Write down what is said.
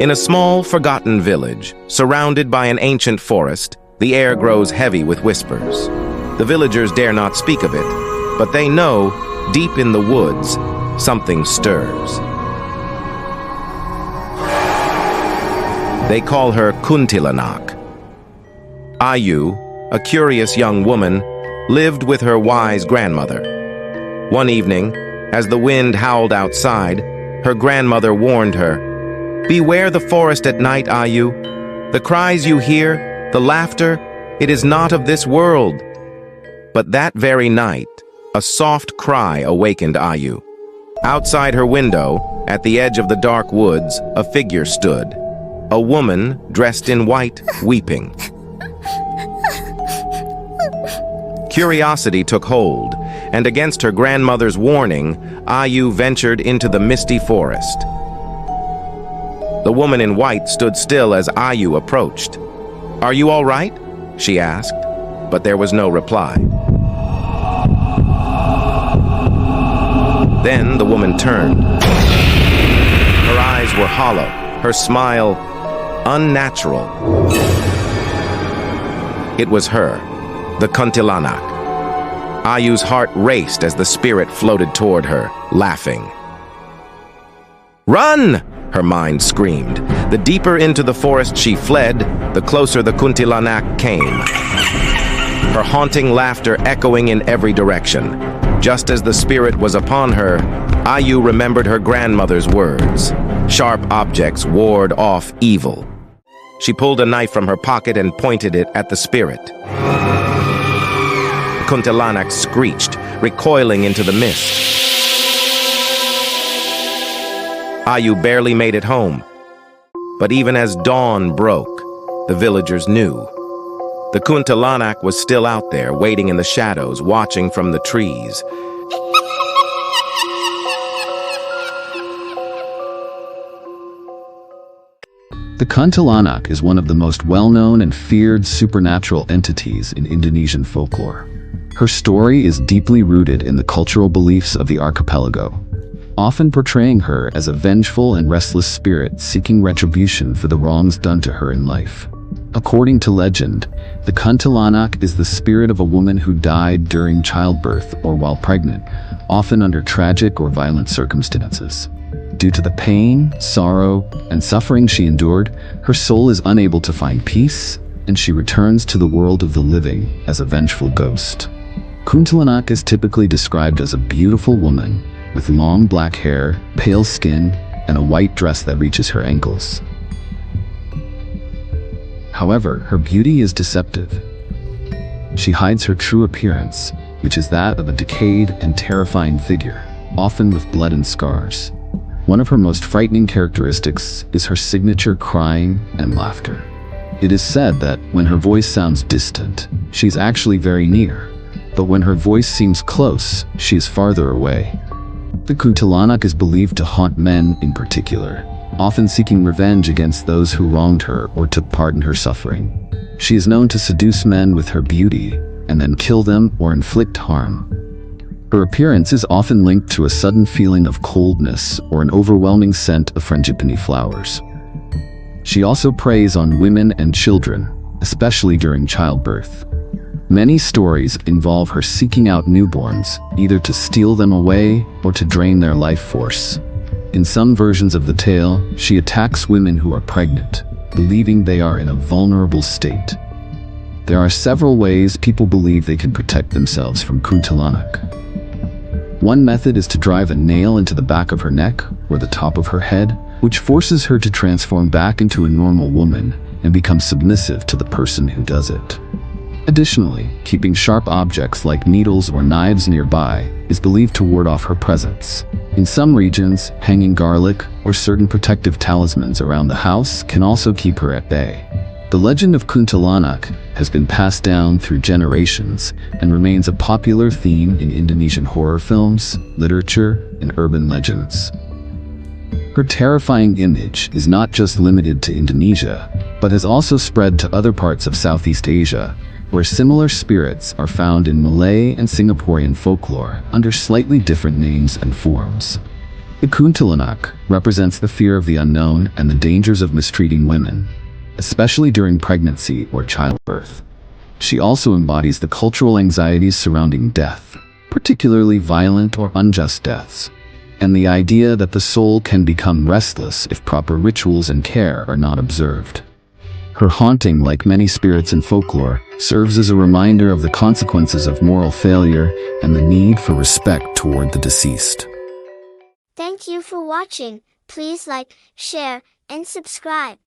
In a small, forgotten village, surrounded by an ancient forest, the air grows heavy with whispers. The villagers dare not speak of it, but they know, deep in the woods, something stirs. They call her Kuntilanak. Ayu, a curious young woman, lived with her wise grandmother. One evening, as the wind howled outside, her grandmother warned her, "Beware the forest at night, Ayu. The cries you hear, the laughter, it is not of this world." But that very night, a soft cry awakened Ayu. Outside her window, at the edge of the dark woods, a figure stood. A woman dressed in white, weeping. Curiosity took hold, and against her grandmother's warning, Ayu ventured into the misty forest. The woman in white stood still as Ayu approached. "Are you all right?" she asked, but there was no reply. Then the woman turned. Her eyes were hollow, her smile unnatural. It was her, the Kuntilanak. Ayu's heart raced as the spirit floated toward her, laughing. "Run!" her mind screamed. The deeper into the forest she fled, the closer the Kuntilanak came. Her haunting laughter echoing in every direction. Just as the spirit was upon her, Ayu remembered her grandmother's words. Sharp objects ward off evil. She pulled a knife from her pocket and pointed it at the spirit. Kuntilanak screeched, recoiling into the mist. Ayu barely made it home. But even as dawn broke, the villagers knew. The Kuntilanak was still out there, waiting in the shadows, watching from the trees. The Kuntilanak is one of the most well-known and feared supernatural entities in Indonesian folklore. Her story is deeply rooted in the cultural beliefs of the archipelago, often portraying her as a vengeful and restless spirit seeking retribution for the wrongs done to her in life. According to legend, the Kuntilanak is the spirit of a woman who died during childbirth or while pregnant, often under tragic or violent circumstances. Due to the pain, sorrow, and suffering she endured, her soul is unable to find peace, and she returns to the world of the living as a vengeful ghost. Kuntilanak is typically described as a beautiful woman with long black hair, pale skin, and a white dress that reaches her ankles. However, her beauty is deceptive. She hides her true appearance, which is that of a decayed and terrifying figure, often with blood and scars. One of her most frightening characteristics is her signature crying and laughter. It is said that when her voice sounds distant, she's actually very near, but when her voice seems close, she is farther away. The Kuntilanak is believed to haunt men in particular, often seeking revenge against those who wronged her or took part in her suffering. She is known to seduce men with her beauty and then kill them or inflict harm. Her appearance is often linked to a sudden feeling of coldness or an overwhelming scent of frangipani flowers. She also preys on women and children, especially during childbirth. Many stories involve her seeking out newborns, either to steal them away or to drain their life force. In some versions of the tale, she attacks women who are pregnant, believing they are in a vulnerable state. There are several ways people believe they can protect themselves from Kuntilanak. One method is to drive a nail into the back of her neck or the top of her head, which forces her to transform back into a normal woman and become submissive to the person who does it. Additionally, keeping sharp objects like needles or knives nearby is believed to ward off her presence. In some regions, hanging garlic or certain protective talismans around the house can also keep her at bay. The legend of Kuntilanak has been passed down through generations and remains a popular theme in Indonesian horror films, literature, and urban legends. Her terrifying image is not just limited to Indonesia, but has also spread to other parts of Southeast Asia, where similar spirits are found in Malay and Singaporean folklore under slightly different names and forms. The Kuntilanak represents the fear of the unknown and the dangers of mistreating women, especially during pregnancy or childbirth. She also embodies the cultural anxieties surrounding death, particularly violent or unjust deaths, and the idea that the soul can become restless if proper rituals and care are not observed. Her haunting, like many spirits in folklore, serves as a reminder of the consequences of moral failure and the need for respect toward the deceased. Thank you for watching. Please like, share, and subscribe.